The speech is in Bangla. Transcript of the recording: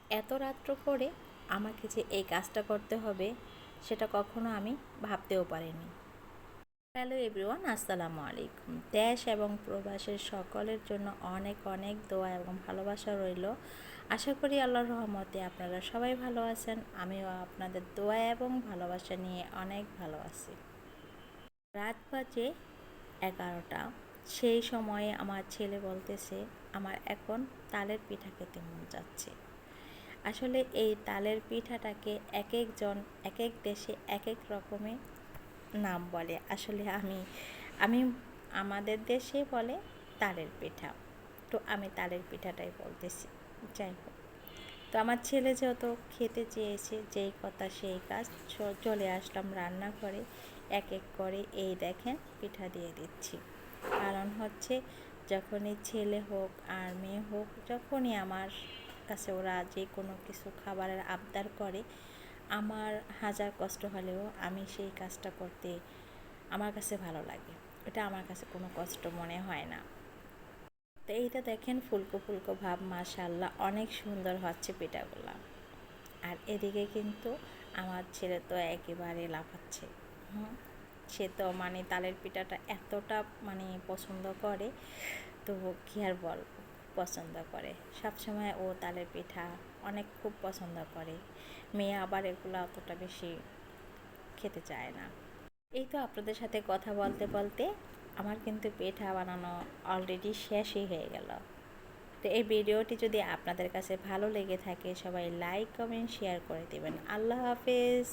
এত রাত্র করে আমাকে যে এই কাজটা করতে হবে সেটা কখনো আমি ভাবতেও পারিনি। হ্যালো এভরিওয়ান, আসসালামু আলাইকুম। দেশ এবং প্রবাসের সকলের জন্য অনেক অনেক দোয়া এবং ভালোবাসা রইল। আশা করি আল্লাহর রহমতে আপনারা সবাই ভালো আছেন। আমিও আপনাদের দোয়া এবং ভালোবাসা নিয়ে অনেক ভালো আছি। রাত বাজে 11টা। সেই সময়ে আমার ছেলে বলতেছে আমার এখন তালের পিঠা খেতে মন যাচ্ছে। আসলে এই তালের পিঠাটাকে এক একজন এক এক দেশে এক এক রকমের নাম বলে। আসলে আমি আমাদের দেশে বলে তালের পিঠা, তো আমি তালের পিঠাটাই বলতেছি। যাই হোক, তো আমার ছেলে যত খেতে চেয়েছে যেই কথা সেই কাজ, চলে আসলাম রান্না করে এক এক করে এই দেখেন পিঠা দিয়ে দিচ্ছি। কারণ হচ্ছে যখনই ছেলে হোক আর মেয়ে হোক, যখনই আমার কাছে ওরা যে কোনো কিছু খাবারের আবদার করে, আমার হাজার কষ্ট হলেও আমি সেই কাজটা করতে আমার কাছে ভালো লাগে। এটা আমার কাছে কোনো কষ্ট মনে হয় না। তো এইটা দেখেন ফুলকো ফুলকো ভাব, মাশাআল্লাহ অনেক সুন্দর হচ্ছে পিঠাগুলা। আর এদিকে কিন্তু আমার ছেলে তো একেবারে লাফাচ্ছে। সে তো মানে তালের পিঠাটা এতটা মানে পছন্দ করে, তো কী আর বল, পছন্দ করে সবসময় ও তালের পিঠা অনেক খুব পছন্দ করে। মেয়ে আবার এগুলো অতটা বেশি খেতে চায় না। এই তো আপনাদের সাথে কথা বলতে বলতে আমার কিন্তু পিঠা বানানো অলরেডি শেষই হয়ে গেল। তো এই ভিডিওটি যদি আপনাদের কাছে ভালো লেগে থাকে সবাই লাইক কমেন্ট শেয়ার করে দেবেন। আল্লাহ হাফেজ।